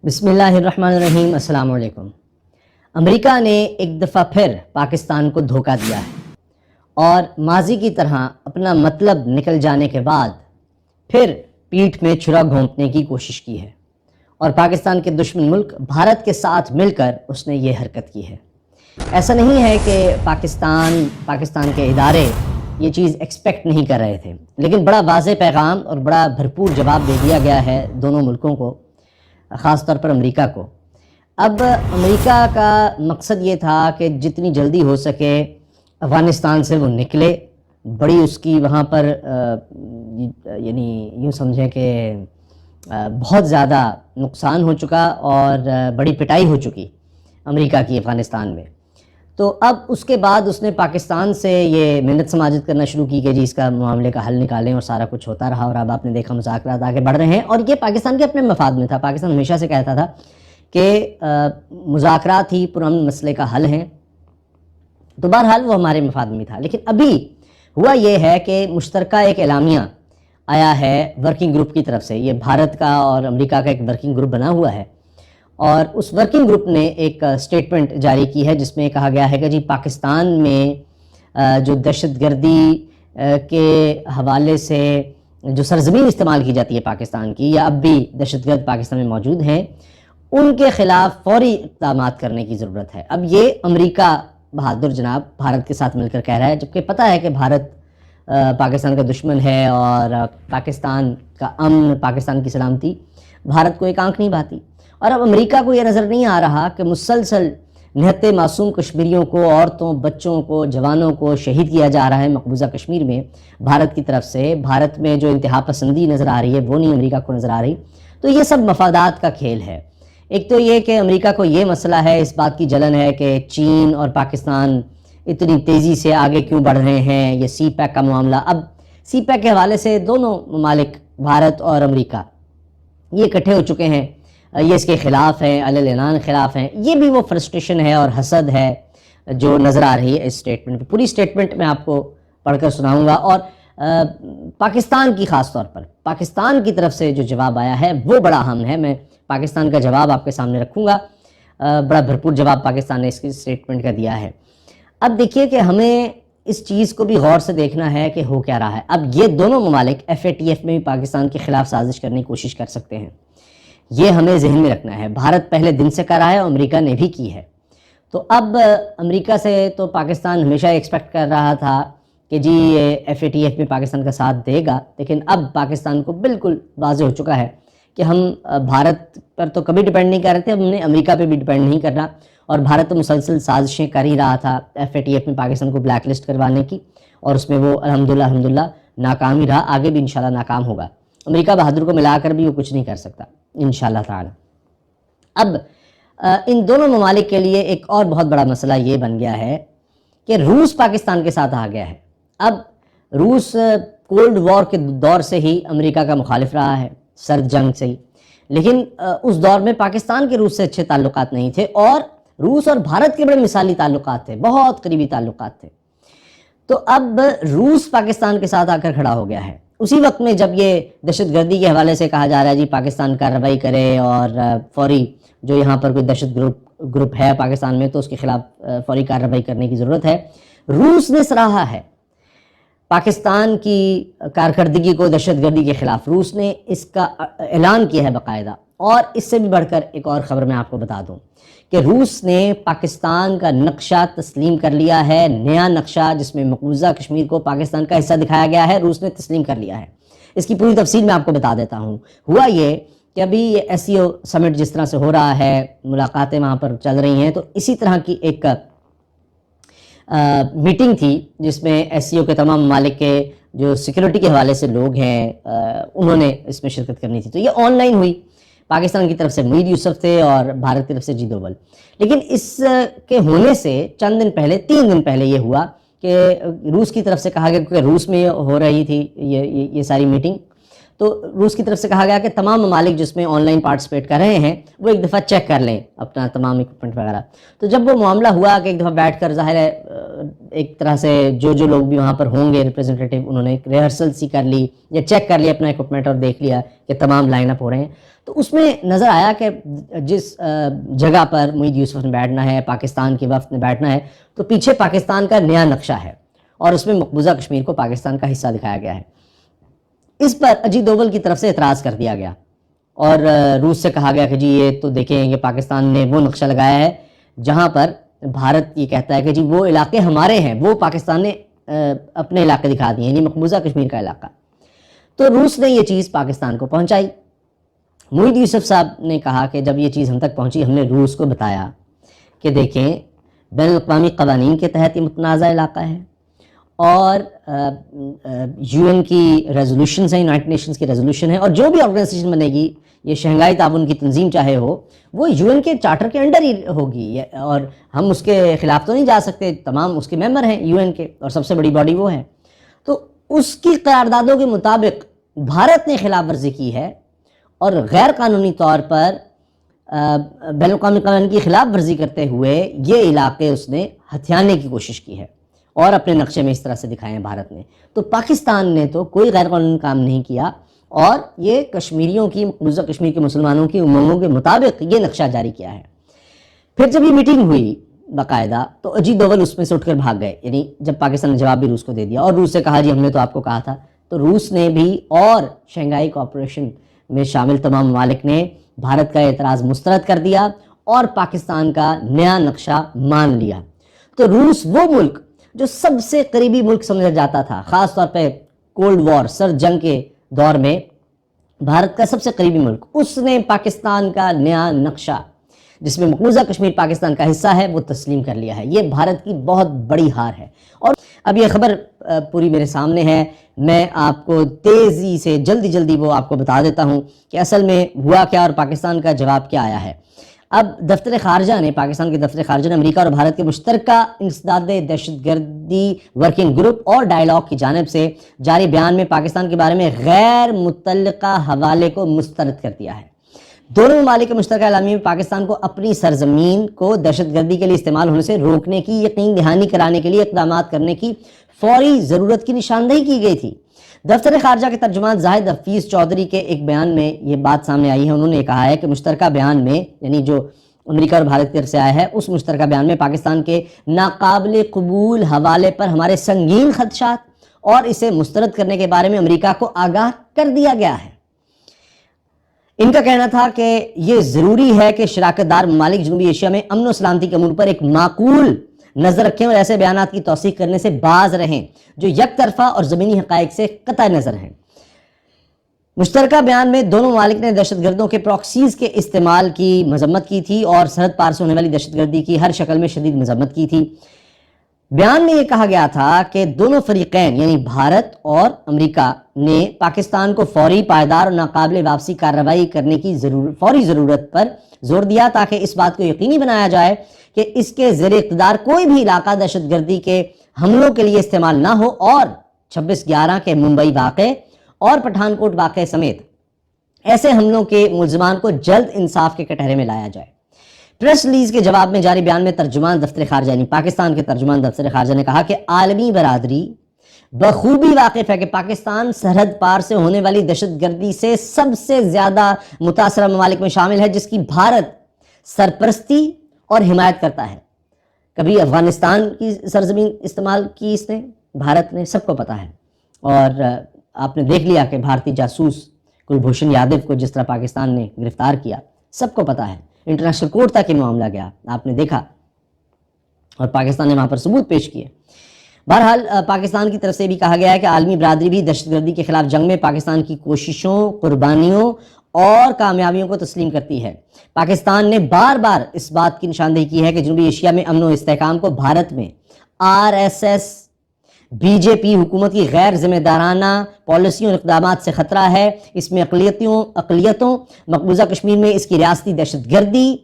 بسم اللہ الرحمن الرحیم۔ السلام علیکم۔ امریکہ نے ایک دفعہ پھر پاکستان کو دھوکہ دیا ہے اور ماضی کی طرح اپنا مطلب نکل جانے کے بعد پھر پیٹھ میں چھرا گھونپنے کی کوشش کی ہے، اور پاکستان کے دشمن ملک بھارت کے ساتھ مل کر اس نے یہ حرکت کی ہے۔ ایسا نہیں ہے کہ پاکستان کے ادارے یہ چیز ایکسپیکٹ نہیں کر رہے تھے، لیکن بڑا واضح پیغام اور بڑا بھرپور جواب دے دیا گیا ہے دونوں ملکوں کو، خاص طور پر امریکہ کو۔ اب امریکہ کا مقصد یہ تھا کہ جتنی جلدی ہو سکے افغانستان سے وہ نکلے، بڑی اس کی وہاں پر یعنی یوں سمجھیں کہ بہت زیادہ نقصان ہو چکا اور بڑی پٹائی ہو چکی امریکہ کی افغانستان میں۔ تو اب اس کے بعد اس نے پاکستان سے یہ منت سماجت کرنا شروع کی کہ جی اس کا معاملے کا حل نکالیں، اور سارا کچھ ہوتا رہا، اور اب آپ نے دیکھا مذاکرات آگے بڑھ رہے ہیں، اور یہ پاکستان کے اپنے مفاد میں تھا۔ پاکستان ہمیشہ سے کہتا تھا کہ مذاکرات ہی پرامن مسئلے کا حل ہیں، تو بہرحال وہ ہمارے مفاد میں تھا۔ لیکن ابھی ہوا یہ ہے کہ مشترکہ ایک اعلامیہ آیا ہے ورکنگ گروپ کی طرف سے، یہ بھارت کا اور امریکہ کا ایک ورکنگ گروپ بنا ہوا ہے، اور اس ورکنگ گروپ نے ایک سٹیٹمنٹ جاری کی ہے جس میں کہا گیا ہے کہ جی پاکستان میں جو دہشت گردی کے حوالے سے جو سرزمین استعمال کی جاتی ہے پاکستان کی، یا اب بھی دہشت گرد پاکستان میں موجود ہیں، ان کے خلاف فوری اقدامات کرنے کی ضرورت ہے۔ اب یہ امریکہ بہادر جناب بھارت کے ساتھ مل کر کہہ رہا ہے، جبکہ پتہ ہے کہ بھارت پاکستان کا دشمن ہے، اور پاکستان کا امن، پاکستان کی سلامتی بھارت کو ایک آنکھ نہیں بھاتی۔ اور اب امریکہ کو یہ نظر نہیں آ رہا کہ مسلسل نہتے معصوم کشمیریوں کو، عورتوں، بچوں کو، جوانوں کو شہید کیا جا رہا ہے مقبوضہ کشمیر میں بھارت کی طرف سے۔ بھارت میں جو انتہا پسندی نظر آ رہی ہے وہ نہیں امریکہ کو نظر آ رہی۔ تو یہ سب مفادات کا کھیل ہے۔ ایک تو یہ کہ امریکہ کو یہ مسئلہ ہے، اس بات کی جلن ہے کہ چین اور پاکستان اتنی تیزی سے آگے کیوں بڑھ رہے ہیں، یہ سی پیک کا معاملہ۔ اب سی پیک کے حوالے سے دونوں ممالک بھارت اور امریکہ یہ اکٹھے ہو چکے ہیں، یہ اس کے خلاف ہیں، علیل اعلان خلاف ہیں۔ یہ بھی وہ فرسٹریشن ہے اور حسد ہے جو نظر آ رہی ہے اس سٹیٹمنٹ پہ۔ پوری سٹیٹمنٹ میں آپ کو پڑھ کر سناؤں گا، اور پاکستان کی خاص طور پر پاکستان کی طرف سے جو جواب آیا ہے وہ بڑا اہم ہے۔ میں پاکستان کا جواب آپ کے سامنے رکھوں گا، بڑا بھرپور جواب پاکستان نے اس کی سٹیٹمنٹ کا دیا ہے۔ اب دیکھیے کہ ہمیں اس چیز کو بھی غور سے دیکھنا ہے کہ ہو کیا رہا ہے۔ اب یہ دونوں ممالک FATF میں بھی پاکستان کے خلاف سازش کرنے کی کوشش کر سکتے ہیں، یہ ہمیں ذہن میں رکھنا ہے۔ بھارت پہلے دن سے کر رہا ہے اور امریکہ نے بھی کی ہے۔ تو اب امریکہ سے تو پاکستان ہمیشہ ایکسپیکٹ کر رہا تھا کہ جی یہ FATF میں پاکستان کا ساتھ دے گا، لیکن اب پاکستان کو بالکل واضح ہو چکا ہے کہ ہم بھارت پر تو کبھی ڈیپینڈ نہیں کر رہے تھے، ہم نے امریکہ پہ بھی ڈیپینڈ نہیں کرنا، اور بھارت تو مسلسل سازشیں کر ہی رہا تھا FATF میں پاکستان کو بلیک لسٹ کروانے کی، اور اس میں وہ الحمدللہ ناکام ہی رہا، آگے بھی انشاءاللہ ناکام ہوگا۔ امریکہ بہادر کو ملا کر بھی وہ کچھ نہیں کر سکتا انشاءاللہ تعالی۔ اب ان دونوں ممالک کے لیے ایک اور بہت بڑا مسئلہ یہ بن گیا ہے کہ روس پاکستان کے ساتھ آ گیا ہے۔ اب روس کولڈ وار کے دور سے ہی امریکہ کا مخالف رہا ہے، سرد جنگ سے ہی، لیکن اس دور میں پاکستان کے روس سے اچھے تعلقات نہیں تھے، اور روس اور بھارت کے بڑے مثالی تعلقات تھے، بہت قریبی تعلقات تھے۔ تو اب روس پاکستان کے ساتھ آ کر کھڑا ہو گیا ہے اسی وقت میں جب یہ دہشت گردی کے حوالے سے کہا جا رہا ہے جی پاکستان کارروائی کرے، اور فوری جو یہاں پر کوئی دہشت گروپ ہے پاکستان میں تو اس کے خلاف فوری کارروائی کرنے کی ضرورت ہے۔ روس نے سراہا ہے پاکستان کی کارکردگی کو دہشت گردی کے خلاف، روس نے اس کا اعلان کیا ہے باقاعدہ۔ اور اس سے بھی بڑھ کر ایک اور خبر میں آپ کو بتا دوں کہ روس نے پاکستان کا نقشہ تسلیم کر لیا ہے، نیا نقشہ جس میں مقبوضہ کشمیر کو پاکستان کا حصہ دکھایا گیا ہے، روس نے تسلیم کر لیا ہے۔ اس کی پوری تفصیل میں آپ کو بتا دیتا ہوں۔ ہوا یہ کہ ابھی یہ SCO سمٹ جس طرح سے ہو رہا ہے، ملاقاتیں وہاں پر چل رہی ہیں، تو اسی طرح کی ایک میٹنگ تھی جس میں SCO کے تمام ممالک کے جو سیکورٹی کے حوالے سے لوگ ہیں انہوں نے اس میں شرکت کرنی تھی، تو یہ آن لائن ہوئی۔ پاکستان کی طرف سے معید یوسف تھے اور بھارت کی طرف سے جی دوول۔ لیکن اس کے ہونے سے چند دن پہلے، 3 دن پہلے یہ ہوا کہ روس کی طرف سے کہا گیا، کیونکہ روس میں ہو رہی تھی یہ ساری میٹنگ، تو روس کی طرف سے کہا گیا کہ تمام ممالک جس میں آن لائن پارٹیسپیٹ کر رہے ہیں وہ ایک دفعہ چیک کر لیں اپنا تمام اکوپمنٹ وغیرہ۔ تو جب وہ معاملہ ہوا کہ ایک دفعہ بیٹھ کر، ظاہر ہے ایک طرح سے جو لوگ بھی وہاں پر ہوں گے ریپریزنٹیٹیو، انہوں نے ایک ریہرسل سی کر لی یا چیک کر لیا اپنا اکوپمنٹ اور دیکھ لیا کہ تمام لائن اپ ہو رہے ہیں. تو اس میں نظر آیا کہ جس جگہ پر معید یوسف نے بیٹھنا ہے، پاکستان کے وفد نے بیٹھنا ہے، تو پیچھے پاکستان کا نیا نقشہ ہے اور اس میں مقبوضہ کشمیر کو پاکستان کا حصہ دکھایا گیا ہے. اس پر اجیت دوول کی طرف سے اعتراض کر دیا گیا اور روس سے کہا گیا کہ جی یہ تو دیکھیں کہ پاکستان نے وہ نقشہ لگایا ہے جہاں پر بھارت یہ کہتا ہے کہ جی وہ علاقے ہمارے ہیں، وہ پاکستان نے اپنے علاقے دکھا دیے، یعنی مقبوضہ کشمیر کا علاقہ. تو روس نے یہ چیز پاکستان کو پہنچائی. معید یوسف صاحب نے کہا کہ جب یہ چیز ہم تک پہنچی، ہم نے روس کو بتایا کہ دیکھیں بین الاقوامی قوانین کے تحت یہ متنازع علاقہ ہے اور یو این کی ریزولوشنز ہیں، یونائٹڈ نیشنز کی ریزولوشن ہے، اور جو بھی آرگنائزیشن بنے گی، یہ شنگھائی تعاون کی تنظیم چاہے ہو، وہ یو این کے چارٹر کے انڈر ہی ہوگی اور ہم اس کے خلاف تو نہیں جا سکتے. تمام اس کے ممبر ہیں یو این کے اور سب سے بڑی باڈی وہ ہے. تو اس کی قراردادوں کے مطابق بھارت نے خلاف ورزی کی ہے اور غیر قانونی طور پر بین الاقوامی قوانین کی خلاف ورزی کرتے ہوئے یہ علاقے اس نے ہتھیانے کی کوشش کی ہے اور اپنے نقشے میں اس طرح سے دکھائے ہیں بھارت نے. تو پاکستان نے تو کوئی غیر قانونی کام نہیں کیا اور یہ کشمیریوں کی، مقبوضہ کشمیر کے مسلمانوں کی امنگوں کے مطابق یہ نقشہ جاری کیا ہے. پھر جب یہ میٹنگ ہوئی باقاعدہ تو اجیت دوول اس میں سے اٹھ کر بھاگ گئے، یعنی جب پاکستان نے جواب بھی روس کو دے دیا اور روس سے کہا جی ہم نے تو آپ کو کہا تھا. تو روس نے بھی اور شنگھائی کوآپریشن میں شامل تمام ممالک نے بھارت کا اعتراض مسترد کر دیا اور پاکستان کا نیا نقشہ مان لیا. تو روس وہ ملک جو سب سے قریبی ملک سمجھا جاتا تھا، خاص طور پہ کولڈ وار، سرد جنگ کے دور میں بھارت کا سب سے قریبی ملک، اس نے پاکستان کا نیا نقشہ جس میں مقبوضہ کشمیر پاکستان کا حصہ ہے وہ تسلیم کر لیا ہے. یہ بھارت کی بہت بڑی ہار ہے. اور اب یہ خبر پوری میرے سامنے ہے، میں آپ کو تیزی سے جلدی وہ آپ کو بتا دیتا ہوں کہ اصل میں ہوا کیا اور پاکستان کا جواب کیا آیا ہے. اب دفتر خارجہ نے، پاکستان کے دفتر خارجہ نے امریکہ اور بھارت کے مشترکہ انسداد دہشت گردی ورکنگ گروپ اور ڈائیلاگ کی جانب سے جاری بیان میں پاکستان کے بارے میں غیر متعلقہ حوالے کو مسترد کر دیا ہے. دونوں ممالک کے مشترکہ اعلامیے میں پاکستان کو اپنی سرزمین کو دہشت گردی کے لیے استعمال ہونے سے روکنے کی یقین دہانی کرانے کے لیے اقدامات کرنے کی فوری ضرورت کی نشاندہی کی گئی تھی. دفتر خارجہ کے ترجمان زاہد حفیظ چودھری کے ایک بیان میں یہ بات سامنے آئی ہے. انہوں نے کہا ہے کہ مشترکہ بیان میں، یعنی جو امریکہ اور بھارت کی طرف سے آیا ہے، اس مشترکہ بیان میں پاکستان کے ناقابل قبول حوالے پر ہمارے سنگین خدشات اور اسے مسترد کرنے کے بارے میں امریکہ کو آگاہ کر دیا گیا ہے. ان کا کہنا تھا کہ یہ ضروری ہے کہ شراکت دار ممالک جنوبی ایشیا میں امن و سلامتی کے امور پر ایک معقول نظر رکھیں اور ایسے بیانات کی توثیق کرنے سے باز رہیں جو یک طرفہ اور زمینی حقائق سے قطع نظر ہیں. مشترکہ بیان میں دونوں ممالک نے دہشت گردوں کے پراکسیز کے استعمال کی مذمت کی تھی اور سرحد پار سے ہونے والی دہشت گردی کی ہر شکل میں شدید مذمت کی تھی. بیان میں یہ کہا گیا تھا کہ دونوں فریقین یعنی بھارت اور امریکہ نے پاکستان کو فوری، پائیدار اور ناقابل واپسی کارروائی کرنے کی فوری ضرورت پر زور دیا تاکہ اس بات کو یقینی بنایا جائے کہ اس کے زیر اقتدار کوئی بھی علاقہ دہشت گردی کے حملوں کے لیے استعمال نہ ہو اور 26/11 کے ممبئی واقعے اور پٹھان کوٹ واقعے سمیت ایسے حملوں کے ملزمان کو جلد انصاف کے کٹہرے میں لایا جائے. پریس ریلیز کے جواب میں جاری بیان میں ترجمان دفتر خارجہ یعنی پاکستان کے ترجمان دفتر خارجہ نے کہا کہ عالمی برادری بخوبی واقف ہے کہ پاکستان سرحد پار سے ہونے والی دہشت گردی سے سب سے زیادہ متاثرہ ممالک میں شامل ہے جس کی بھارت سرپرستی اور حمایت کرتا ہے. کبھی افغانستان کی سرزمین استعمال کی اس نے، بھارت نے، سب کو پتہ ہے. اور آپ نے دیکھ لیا کہ بھارتی جاسوس کلبھوشن یادو کو جس طرح پاکستان نے گرفتار کیا، سب کو پتہ ہے. انٹرنیشنل کورٹ تک یہ معاملہ گیا، آپ نے دیکھا، اور پاکستان نے وہاں پر ثبوت پیش کیے. بہرحال پاکستان کی طرف سے بھی کہا گیا ہے کہ عالمی برادری بھی دہشت گردی کے خلاف جنگ میں پاکستان کی کوششوں، قربانیوں اور کامیابیوں کو تسلیم کرتی ہے. پاکستان نے بار بار اس بات کی نشاندہی کی ہے کہ جنوبی ایشیا میں امن و استحکام کو بھارت میں RSS بی جے پی حکومت کی غیر ذمہ دارانہ پالیسیوں اور اقدامات سے خطرہ ہے. اس میں اقلیتوں، مقبوضہ کشمیر میں اس کی ریاستی دہشت گردی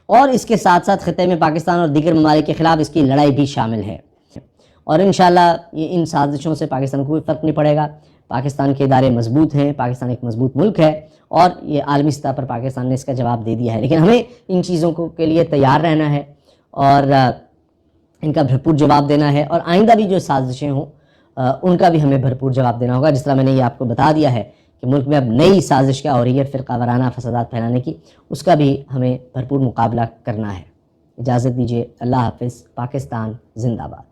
اور اس کے ساتھ ساتھ خطے میں پاکستان اور دیگر ممالک کے خلاف اس کی لڑائی بھی شامل ہے. اور انشاءاللہ ان سازشوں سے پاکستان کو کوئی فرق نہیں پڑے گا. پاکستان کے ادارے مضبوط ہیں، پاکستان ایک مضبوط ملک ہے اور یہ عالمی سطح پر پاکستان نے اس کا جواب دے دیا ہے. لیکن ہمیں ان چیزوں کے لیے تیار رہنا ہے اور ان کا بھرپور جواب دینا ہے، اور آئندہ بھی جو سازشیں ہوں ان کا بھی ہمیں بھرپور جواب دینا ہوگا. جس طرح میں نے یہ آپ کو بتا دیا ہے کہ ملک میں اب نئی سازش کیا ہو رہی ہے فرقہ وارانہ فسادات پھیلانے کی، اس کا بھی ہمیں بھرپور مقابلہ کرنا ہے. اجازت دیجیے. اللہ حافظ. پاکستان زندہ باد.